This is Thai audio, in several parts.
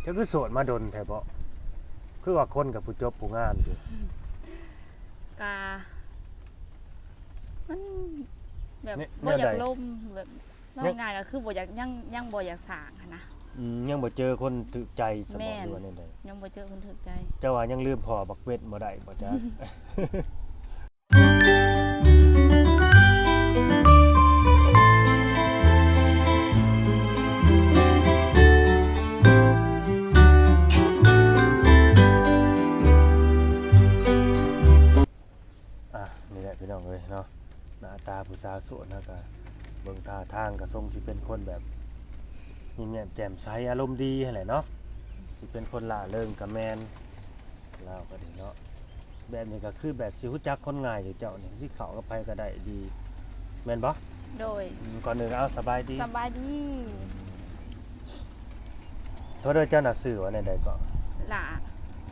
จะคือโสดมาดนแท้บ่คือว่าคนกับผู้จบผู้งามอยู่กามันแบบเนี่ยบ่อยากแนวใด ล่มแบบว่าง่ายก็คือบ่อยากยังบ่อยากสร้างหั้นนะ ยังบ่เจอคนถูกใจสม แม่ อง น ดูว่าแนวใด ยังบ่เจอคนถูกใจ เจ้าว่ายังลืมพ่อบักเวทบ่ได้บ่จ๊ะ นี่แหละพี่น้องเอ้ยเนาะหน้าตาผู้สาวโสดนะก็เบิ่งท่าทางก็ทรงสิเป็นคนแบบมีแม่มแจ่มใสอารมณ์ดีหั่นแหละเนาะสิเป็นคนล่าเริงกับแมนลาวก็ดีเนาะแบบนี้ก็คือแบบสิรู้จักคนง่ายอยู่เจ้านี่สิเข้ากับไผก็ได้ดีแม่นบ่ โดย ก่อนอื่นเอาสบายดี สบายดี โทษเด้อเจ้าน่ะชื่อว่าแนวใดก็ หล่า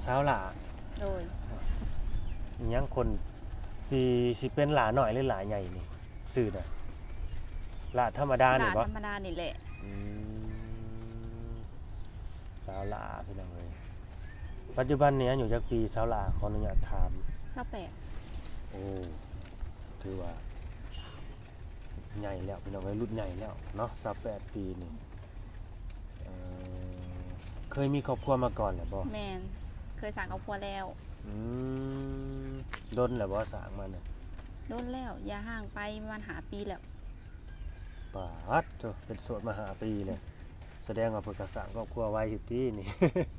สาวหล่า โดย อิหยังคนสิเป็นหล่าน้อยหรือหล่าใหญ่นี่ชื่อน่ะหล่าธรรมดา ห นี่ ล่า บ่ ธรรมดานี่แหละ อืมสาวหลาพี่น้องเลยปัจจุบันนี้อยู่จักปีสาวหลาขออนุญาตถาม 28 โอ้ถือว่าใหญ่แล้วพี่น้องเลยรุ่นใหญ่แล้วเนาะ28ปีนี่เอ่อเคยมีครอบครัวมาก่อนแล้วบ่ แม่นเคยสร้างครอบครัวแล้ว อืมดนแล้วบ่สร้างมาเนี่ย โดนแล้วอย่าห่างไปประมาณ5 ปีแล้ว ปาดโธ่เป็นโสดมา5 ปีเลยแสดงว่าเพิ่นก็สร้างครอบครัวไว้อยู่ที่นี่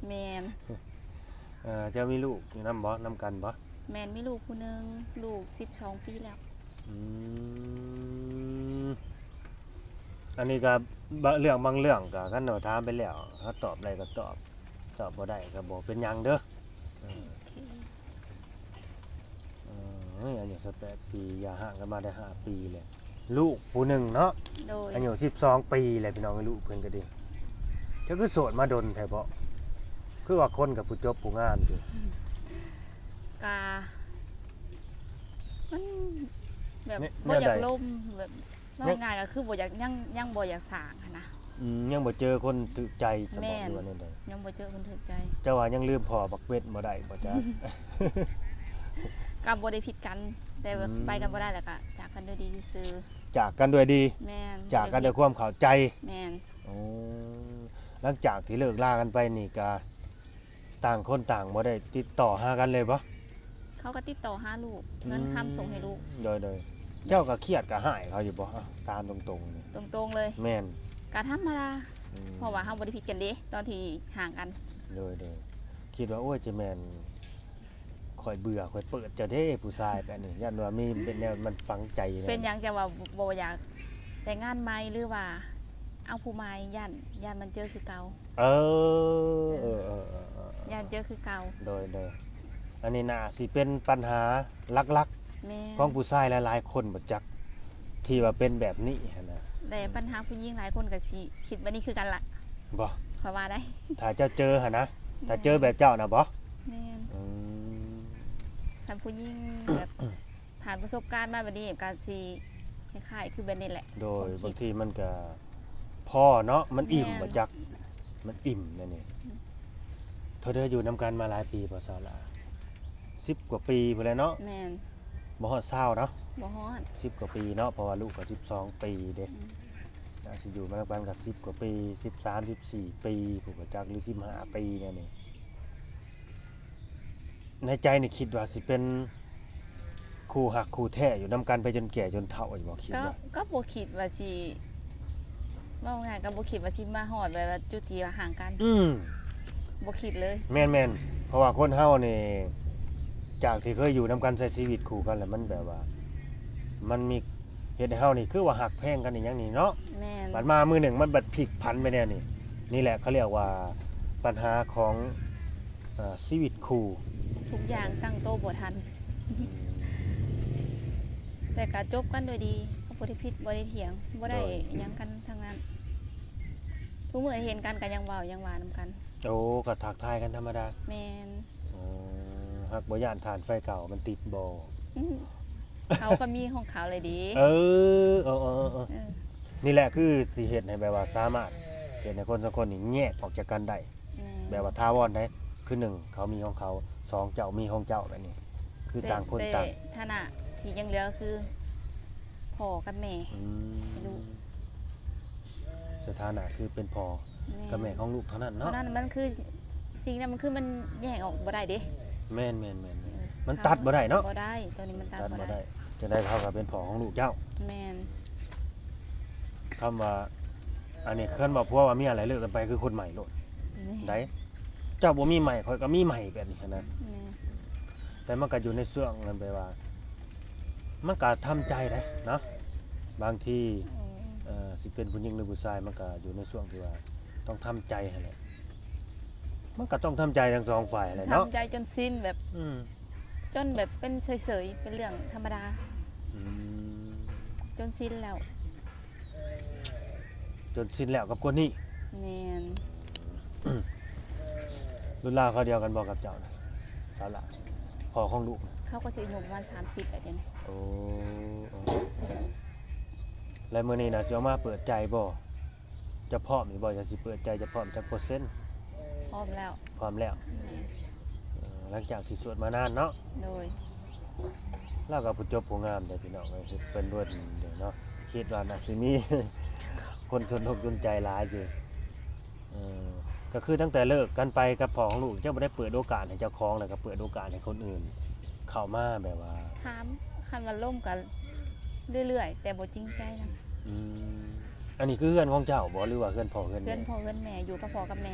แม่น จะมีลูกอยู่นำบ่นำกันบ่ แม่นมีลูกผู้หนึงลูก12 ปีแล้ว อืมอันนี้ก็เรื่องบางเรื่องก็คันเราถามไปแล้วถ้าตอบได้ก็ตอบบ่ได้ก็บ่เป็นหยังเด้อเออ โอเค อายุ18ปีอย่าห่างกันมาได้5 ปีเลยลูกผู้หนึ่งเนาะ โดย อายุ12 ปีเลยพี่น้องลูกเพิ่นก็ดีจะคือโสดมาดนแท้บ่คือว่าคนกับผู้จบผู้งามอยู่ กามันแบบ เนี่ย บ่อยา แนว ก ใด ล่มแบบว่าง่ายก็คือบ่อยากยังบ่อยากสร้างหั้นนะ ยังบ่เจอคนถูกใจสม แม่ อง น ดูว่าแนวใด ยังบ่เจอคนถูกใจ เจ้าว่ายังลืมพ่อบักเวทบ่ได้บ่จ๊ะ ก็บ่ได้ผิดกัน แต่ว่า อืม ไปกันบ่ได้แล้วก็จากกันด้วยดีซื่อ จากกันด้วยดี แม่น จากกันด้วยความเข้าใจ แม่น อ๋อหลังจากที่เลิกลากันไปนี่ก็ต่างคนต่างบ่ได้ติดต่อหากันเลยบ่ เขาก็ติดต่อหาลูกเงินค้ำส่งให้ลูก โดยเจ้าก็เครียดก็หายเขาอยู่บ่อ่ะตามตรงๆนี่ ตรงๆเลย แม่น ก็ธรรมดา อืม เพราะว่าเฮาบ่ได้ผิดกันเด้ตอนที่ห่างกัน โดยคิดว่าโอ้ยจะแม่นข่อยเบื่อข่อยเปิดจะเด้ผู้ชายแบบนี้ยันว่ามีเป็นแนวมันฝังใจแ เป็นหยังจะว่าบ่อยากแต่งงานใหม่หรือว่าเอาผู้ใหม่ย่านมันเจอคือเก่า เออ ย่านเจอคือเก่า โดยอันนี้น่าสิเป็นปัญหาหลัก แม่ ๆของผู้ชายหลายๆคนบ่จักที่ว่าเป็นแบบนี้หั้นนะ แต่ปัญหาผู้หญิงหลายคนก็สิคิดว่านี่คือกันล่ะ บ่ ขอยว่าได้ ถ้าเจ้าเจอหั่นนะถ้าเจอแบบเจ้านะบ่ แม่น อืม ถ้าผู้หญิงแบบผ่านประสบการณ์มาแบบนี้ก็สิคล้ายๆคือแบบนี้แหละ โดย ความคิด บางทีมันก็พ่อเนาะมันอิ่ม แม่น บ่จักมันอิ่มนั่นนี่เธอเด้ออยู่นํกันมาหลายปีบ่ซาละ10 กว่าปีพุ่นแหล้วเนาะ แม่น บ่ฮอด20เนาะ บ่ฮอด 10 กว่าปีเนาะเพราะว่าลูกก็12 ปีเด้น่าสิอยู่มานํกันก็10 กว่าปี13 14 ปีผู้บ่จักหรือ15 ปีเนี่ยนี่ในใจนี่คิดว่าสิเป็นคู่หักคู่แท้อยู่นํกันไปจนแก่จนเฒ่าอยู่บ่คิดว่า ก็บ่คิดว่าสิว่าง่ายก็บ่คิดว่าสิมาฮอดแบบว่าจุดที่ว่าห่างกัน บ่คิดเลย แม่นเพราะว่าคนเฮานี่จากที่เคยอยู่นํกันใช้ชีวิตคู่กันแล้วมันแบบว่า มันมีเฮ็ดให้เฮานี่คือว่าหักแพงกันอีหยังนี่เนาะ แม่น บัดมามือหนึ่งมันบัดพลิกผันไปแน่นี่นี่แหละเขาเรียกว่าปัญหาของชีวิตคู่ ทุกอย่างตั้งโตะบ่ทัน แต่ก็จบกันด้วยดีก็บ่ได้ผิดบ่ได้เถียงบ่ได้อิหยังกันทั้งนั้นทุกมื้อเห็นกันก็ยังเว้ายังว่านํกัน โอ้ก็ทักทายกันธรรมดา แม่น อ๋อหักบ่ย่านฐานไฟเก่ามันติดบ่ อื้อเขาก็มีของเขาเลยดี เออ เออ นี่แหละคือสิเฮ็ดให้แบบว่าสามารถเฮ็ดให้คนสองคนนี่แยกออกจากกันได้ แม่น แบบว่าทาวอนได้คือหนึ่งเขามีของเขาสองเจ้ามีของเจ้าแบบนี้ คือต่างคนต่าง แต่ฐานะที่ยังเหลือคือพ่อกับแม่ อืม ลูก สถานะคือเป็นพ่อกับแม่ของลูกเท่านั้น เพ เนาะ ราะนั้นมันคือสิ่งนั้นมันคือมันแยกออกบ่ได้เด้ แม่นมันตัดบ่ได้เนาะ บ่ได้ตัวนี้มันตัด ตัด บ่ บ่ ได้ ได้จะได้เท่ากับเป็นพ่อของลูกเจ้า แม่น คำว่าอันนี้คันว่าผัวว่าเมียอะไรเลิกกันไปคือคนใหม่โลด นี่ ได้เจ้าบ่มีใหม่ข่อยก็มีใหม่แบบนี้นะ แม่ แต่มันก็อยู่ในช่วงนั้นไปว่า มันก็ทำใจได้เนาะบางที โอ้ สิเป็นผู้หญิงหรือผู้ชายมันก็อยู่ในช่วงที่ว่าต้องทำใจหั่นแหละมันก็ต้องทำใจทั้งสองฝ่ายแหละเนาะ ทำใจจนสิ้นแบบ อืม จนแบบเป็นเฉยๆเป็นเรื่องธรรมดา อืม จนสิ้นแล้ว จนสิ้นแล้วกับคนนี้ แม่น รุ่นราวเขาเดียวกันบอกกับเจ้านะสาวละพ่อของลูกนะ เขาก็สิอายุประมาณ30แล้วเดี๋ยวนี้ โอ้แล้วมื้อนี้น่ะสิเอามาเปิดใจบ่จะพร้อมหรือบ่จะสิเปิดใจจะพร้อมจักเปอร์เซ็นต์ พร้อมแล้ว พร้อมแล้ว แม่น หลังจากที่สวดมานานเนาะ โดย แล้วก็ผู้จบผู้งามเด้อพี่น้องเอ้ยเฮ็ดเพิ่นเบิ่นเด้อเนาะคิดว่าน่าสิมี คนชนอกชนใจหลายอยู่เออก็คือตั้งแต่เลิกกันไปกับพ่อของลูกเจ้าบ่ได้เปิดโอกาสให้เจ้าของแล้วก็เปิดโอกาสให้คนอื่น เข้ามาแบบว่า ถามคันว่าล่มกันเรื่อยๆ แต่บ่จริงใจนะ อืมอันนี้คือเฮือนของเจ้าบ่หรือว่าเฮือนพ่อเฮือน เพื่ แม่ อนพ่อเพื่อนแม่อยู่กับพ่อกับแม่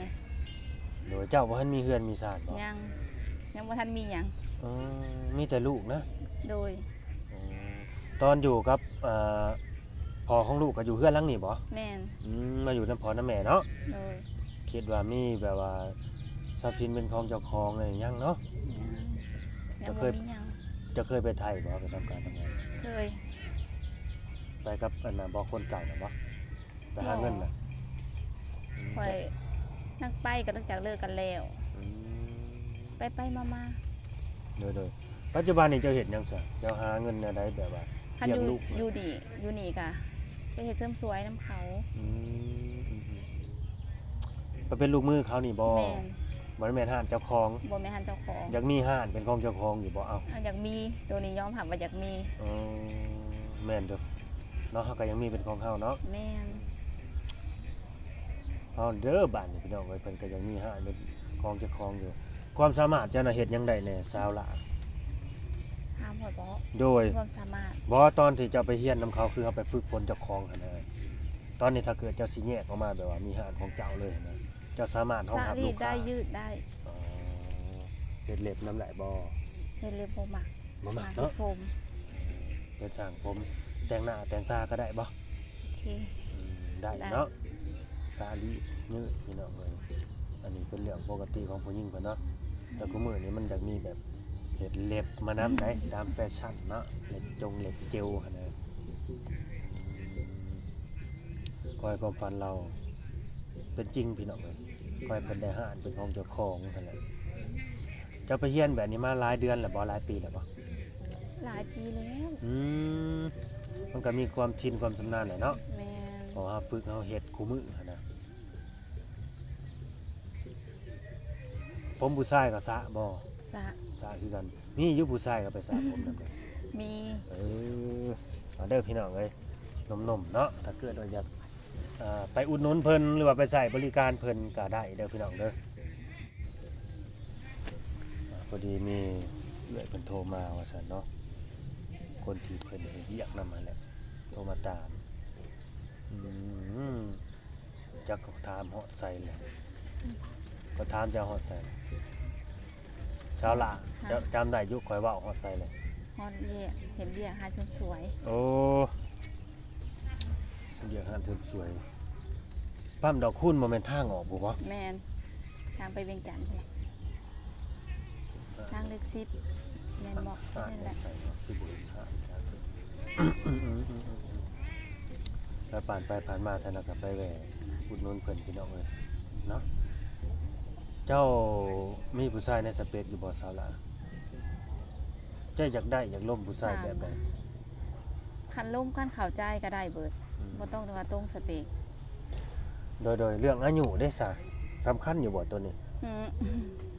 โดยเจ้าบ่ทันมีเฮือนมีศาลบ่ ยังบ่ทันมีหยัง อืมีแต่ลูกนะ โดย อืมตอนอยู่กับพ่อของลูกก็อยู่เฮือนหลังนี้บ่ แม่น มาอยู่นำพ่อนำแม่เนาะ โดย คิดว่ามีแบบว่าทรัพย์สินเป็นของเจ้าของอะไรยังเนาะ ยัง จะเค บ่ ย มีหยัง จะเคยไปไทยบ่ไปทำการทำงาน เคย ไปกับอันน่ะบ่คนเก่าน่ะบ่ไปหาเงินน่ะอืม ค่อยนั่งไปก็ตั้งจากเลิกกันแล้ว อืม ไปมา โดยปัจจุบันนี้เจ้าเฮ็ดหยังซะเจ้าหาเงินแนวใดแบบว่า ๆคัน เลี้ อยยู่ งลูก อยู่ดีอยู่นี่กะไปเฮ็ดเสริมสวยน้ำเขา อืมมันเป็นลูกมือเขานี่บ่ แม่น บ่ได้แม่นห้านเจ้าของ บ่แม่นทันเจ้าของ อยากมีห้านเป็นของเจ้าของอยู่บ่เอา เอาอยากมีตัวนี้ยอมรับว่าอยากมี เออแม่นเด้อเนาะเฮาก็ยังมีเป็นของเฮาเนาะ แม่น เฮาเด้อบ้านนี่พี่น้องเอ้ยเพิ่นก็ยังมีห้านเป็นของเจ้าของอยู่ ความสามารถเจ้าน่ะเฮ็ดหยังได้แหน่สาวหลา ถามพ่อบ่ โดย ความสามารถ บ่ตอนที่เจ้าไปเรียนนํเขาคือเฮาไปฝึกฝนเจ้าของหั่นน่ะตอนนี้ถ้าเกิดเจ้าสิแยกออกมาแบบว่ามีห้านของเจ้าเลยหั่นนะเจ้าสามารถรอง สา รับ รี ลู ด ก ได้ ค้า ยืดได้ อ๋อเฮ็ดเล็บน้ำไหลบ่ เฮ็ดเล็บบ่มัก บ่มัก เฮ็ เนาะ ดผม เฮ็ดสร้างผมแต่งหน้าแต่งตาก็ได้บ่ โอเค ได้ ได้ เนาะสาลียืดพี่น้องเอ้ยอันนี้เป็นเรื่องปกติของผู้หญิงเพิ่นเนาะแต่กูมื้อนี้มันอยากมีแบบเฮ็ดเล็บมานำได้ตามแฟชั่นเนาะเล็บจงเล็บเจลหั่นน่ะขอให้ความฝันเราเป็นจริงพี่น้องเอ้ยขอให้เพิ่นได้หาอันเป็นของเจ้าของหั่นแหละเจ้าไปเรียนแบบนี้มาหลายเดือนแล้วบ่หลายปีแล้วบ่ หลายปีแล้ว อืมมันก็มีความชินความชำนาญแหละเนาะ แม่น เพราะว่าฝึกเฮาเฮ็ดคู่มือหั้นนะผมผู้ชายก็สระบ่ สะ สระคือกันมีอยู่ผู้ชายก็ไปสระผมนำกัน มี เอาเด้อพี่น้องเอ้ยหนมๆเนาะถ้าเกิดว่าอยากไปอุดหนุนเพิ่นหรือว่าไปใช้บริการเพิ่นก็ได้เด้อพี่น้องเด้อพอดีมีเอื้อยเพิ่นโทรมาว่าซั่นเนาะคนที่เพิ่นเรียกนำมาแหละโทรมาตามจักก็ถามฮอดใส่แหละก็ถามจะฮอดใส่เช้าล่ะจะจำได้อยู่ข่อยเว้าฮอดใส่เลย ฮอนเรียกเห็นเรียกหาเสริมสวย โอ้เดี๋ยวหันสวยปั้มดอกคุณโมเมนทางออกบ่วะ แม่นทางไปเวียงจันทน์พุ่นล่ะทางเล็กซิปแม่นบอก อ่า นั่นแหละ ใส่คือบุญหาแล้วผ่านไปผ่านมาท่านก็ไปแหวอุดหนุนเพิ่นพี่น้องเลยเนาะเจ้ามีผู้ชายในสเปซอยู่บ่สาวล่ะเจ้าอยากได้อยากล่มผู้ชายแบบใด คันล่มคันเข้าใจก็ได้เบิดบ่ต้องว่าตรงสเปก โดยเรื่องอายุได้ซะ สำคัญอยู่บ่ตัวนี้ อืม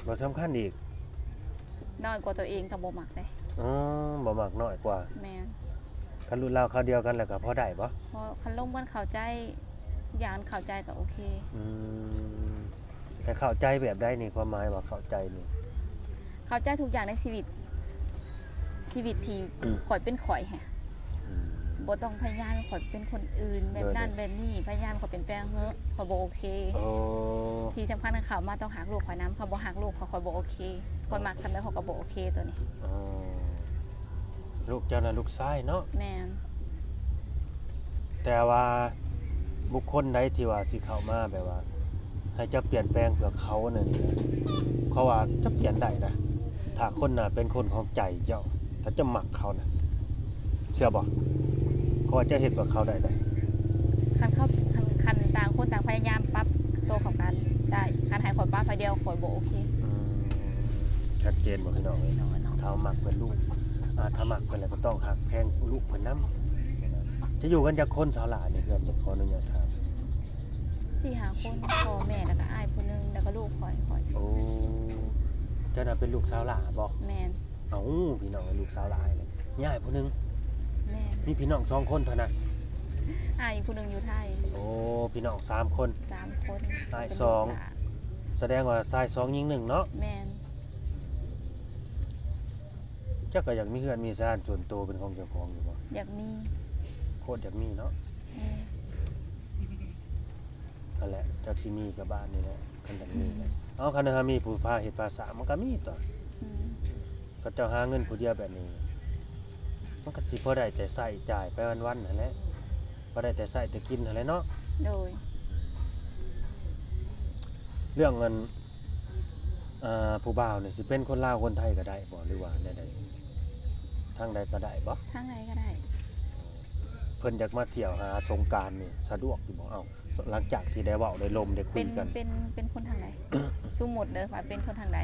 บ่สำคัญอีก น้อยกว่าตัวเองก็บ่มักเด้ อ๋อบ่มักน้อยกว่า แม่น คันรุ่นราวคราวเดียวกันแล้วก็พอได้บ่ เพราะคันลงมันเข้าใจอย่างเข้าใจก็โอเค อืมแต่เข้าใจแบบใดนี่ความหมายว่าเข้าใจนี่ เข้าใจทุกอย่างในชีวิต ชีวิตที่ อืม ข่อยเป็นข่อยฮะ อืม บ่ต้องพยายามข่อยเป็นคนอื่นแบบนั้นแบบนี้พยายามข่อยเป็นแปลงเฮ้อข่อยบ่โอเค โอ้ ที่สำคัญคือเขามาต้องหักลูกข่อยน้ำเขาบ่หักลูกข่อยบ่โอเคข่อยมักทำได้ข่อยก็บ่โอเคตัวนี้ อ๋อลูกเจ้าน่ะลูกชายเนาะ แม่น แต่ว่าบุคคลใดที่ว่าสิเข้ามาแบบว่า ให้เจะเปลี่ยนแปลงเพื่อเขาเนี่ยเขาว่าจะเปลี่ยนได้นะถ้าคนน่ะเป็นคนของใจเจ้า ถ้าจะหมักเขานะเชื่อบ่เขาว่าจะเห็นว่าเขาได้ได้ คันเขาคันต่างคนต่างพยายามปรับตัวเข้ากันได้คันให้ข่อยปรับฝ่ายเดียวข่อยบ่โอเค อืมชัดเจนบ่พี่น้องเอ้ย น้อยเนาะ ถ้าหมักเป็นลูกถ้าหมักเป็นอะไรก็ต้องหักแพงลูกเพิ่นนำจะอยู่กันจากคนสาวหลานี่เพื่อนขออนุญาตถาม 4-5 คนพ่อแม่แล้วก็อ้ายผู้หนึงแล้วก็ลูกข่อย โอ้เจ้าน่ะเป็นลูกสาวหลาบ่ แม่น เอ้าพี่น้องเป็นลูกสาวหลาเลยย่ายผู้หนึง แม่น มีพี่น้อง2คนเท่านั้น อ้ายอีกผู้หนึงอยู่ไทย โอ้พี่น้อง3คน 3 คน อ้าย เป็น ส ลู อก ง หลาน แสดงว่าชาย2หญิง1เนาะ แม่น เจ้าก็อยากมีเฮือนมีซ่านส่วนตัวเป็นของเจ้าของอยู่บ่ อยากมี โคตรอยากมีเนาะ แม่น นั่นแหละจักสิมีกับบ้านนี่แหละคันจักมีแหละเอาคันหามีผู้พาเฮ็ดภาษามันก็มีตัว อืม ก็เจ้าหาเงินผู้เดียวแบบนี้ มันก็สิพอได้แต่ใช้จ่ายไปวันๆนั่นแหละพอได้แต่ใช้แต่กินนั่นแหละเนาะ โดย เรื่องเงินผู้บ่าวนี่สิเป็นคนลาวคนไทยก็ได้บ่หรือว่าแนวใดทางใดก็ได้บ่ ทางไหนก็ได้ เพิ่นอยากมาเที่ยวหาสงกรานต์นี่สะดวกอยู่บ่เอ้าหลังจากที่ได้เว้าได้ลมได้คุ เป็ ย น กัน เป็นคนทางไหน สมมุติเด้อว่าเป็นคนทางใด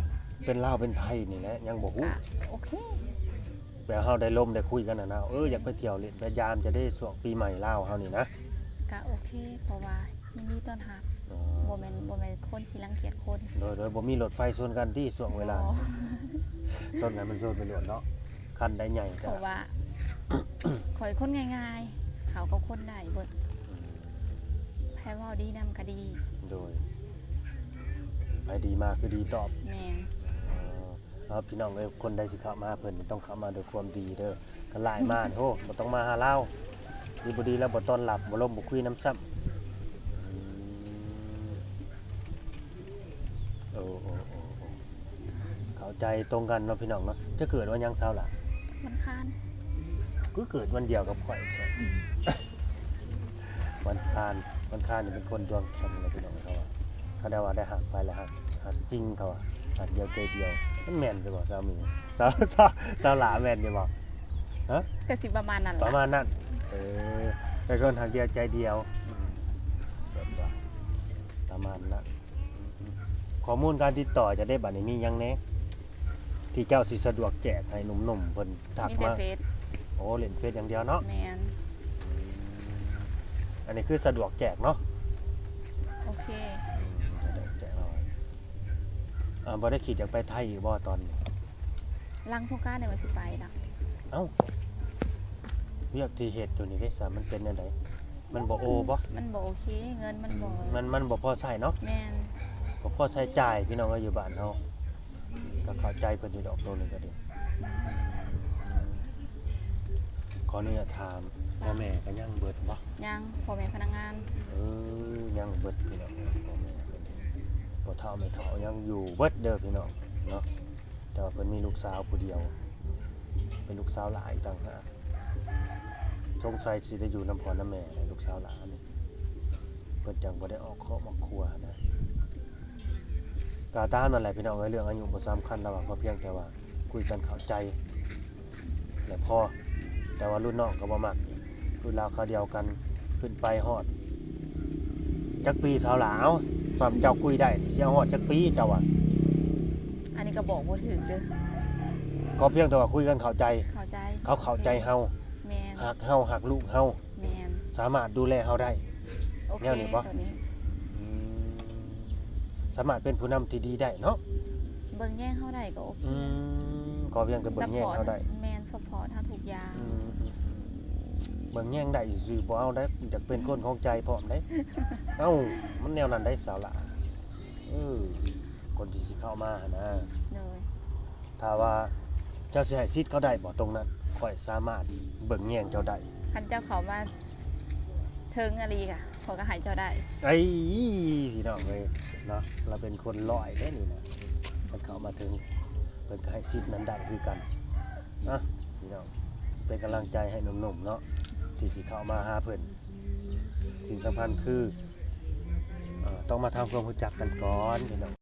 เป็นลาวเป็นไทยนี่แหละยังบ่ฮู้ ก็โอเค แต่เฮาได้ลมได้คุยกันน่ะนะอยากไปเที่ยวเล่นพยายามจะได้ช่วงปีใหม่ลาวเฮานี่นะ ก็โอเค เพราะว่ายินดีต้อนรับ อ๋อ บ่แม่นคนสิรังเกียจคน โดยบ่มีรถไฟชนกันที่ช่วงเวลา บ่ ชนกันมันชนไปโลดเนาะคันใดใหญ่ เพ ก็ ราะว่า ข่อยคนง่ายๆ เขาก็คนได้เบิดแพ้เว้าดีนำก็ดี โดยไปดีมากคือดีตอบ แม่น เอาพี่น้องเอ้ยคนใดสิเข้ามาเพิ่นนี่ต้องเข้ามาด้วยความดีเด้อกันหลายมานี่โหบ่ต้องมาหาเราดีบ่ดีแล้วบ่ต้อนรับบ่ล้มบ่คุยน้ำซ้ำโอ้เข้าใจตรงกันเนาะพี่น้องเนาะจะเกิดวันหยังเช้าล่ะ มันคาน ก็เกิดวันเดียวกับข่อยแท้ วันคานนี่เป็นคนดวงแข็งเลยพี่น้องเขาว่าเขาได้ว่าได้หักไปแล้วหักจริงเขาว่าหักเดียวใจเดียวมันแม่นสิบ่สามีสาวหลาแม่นสิบ่ฮะ ก็สิประมาณนั้น ประ ล่ะ มาณนั้นแต่คนหักเดียวใจเดียวแบบว่าประมาณนั้นข้อมูลการติดต่อจะได้บัดนี้มีหยังแหน่ที่เจ้าสิสะดวกแจกให้หนุ่มๆเพิ่นทัก มีแต่ มา เฟซ โอ้เล่นเฟซอย่างเดียวเนาะ แม่น อันนี้คือสะดวกแจกเนาะ โอเค แจกเอาบ่ได้คิดอยากไปไทยอีกบ่ตอนนี้ หลังสงกรานต์เนี่ยว่าสิไปล่ะ เอ้าเรียกที่เฮ็ดอยู่นี่ได้ซะมันเป็นจังไดมันบ่โอบ่ มันบ่โอเค เงินมันบ่ มันบ่พอใช้เนาะ แม่น บ่พอใช้จ่ายพี่น้องก็อยู่บ้านเฮาก็เข้าใจเพิ่นอยู่ดอกตัวนึงก็ดีขออนุญาตถามพ่อแม่ก็ยังเบิดบ่ ยังพ่อแม่พนักงาน ยังเบิดพี่น้องพ่อแม่บ่เฒ่าไม่เฒ่ายังอยู่เบิดเด้อพี่น้องเนาะแต่ว่าเพิ่นมีลูกสาวผู้เดียว เป็นลูกสาวหลายต่างหากสงสัยสิได้อยู่นำพ่อนำแม่เลยลูกสาวหลานนี่เพิ่นจังบ่ได้ออกครอบครัวนะกาตามนั่นแหละพี่น้องเอ้ยเรื่องอายุบ่สำคัญระหว่างก็เพียงแต่ว่าคุยกันเข้าใจและพอแต่ว่ารุ่นน้องก็บ่มักรุ่นราวคราวเดียวกันขึ้นไปฮอดจักปีสาวหลาวฝามเจ้าคุยได้สิเอาฮอดจักปีเจ้าอ่ะ อันนี้ก็บอกบ่ถึงเด้อ ก็เพียงแต่ว่าคุยกันเข้าใจ เข้าใจ เขาเข้าใจเฮา แม่น หักเฮาหักลูกเฮา แม่น สามารถดูแลเฮาได้ โอเค แนวนี้บ่ ตัวนี้ สามารถเป็นผู้นำที่ดีได้เนาะ เบิ่งแย่งเฮาได้ก็โอเค ก็เพียงแต่เบิ่งแย่งเขาได้ แม่นซัพพอร์ตเฮาทุกอย่าง เบิ่งแย่งได้ซื่อบ่เอาได้อยากเป็นคนของใจพร้อมได้ เอ้ามันแนวนั้นได้สาวละคนที่สิเข้ามานะ เลย ถ้าว่าเจ้าสิให้สิทธิ์เขาได้บ่ตรงนั้นค่อยสามารถเบิ่งแย่งเจ้าได้ คันเจ้าเขามาเทิงอลีกะเขาก็ให้เจ้าได้ ไอ้พี่น้องเอ้ยเนาะเราเป็นคนร้อยเด้นี่นะมันเข้ามาถึงเพิ่นก็ให้สิทธิ์นั้นได้คือกันนะพี่น้องเป็นกำลังใจให้หนุ่มๆเนาะที่สิเข้ามาหาเพิ่นสิ่งสำคัญคือต้องมาทำความรู้จักกันก่อนพี่น้อง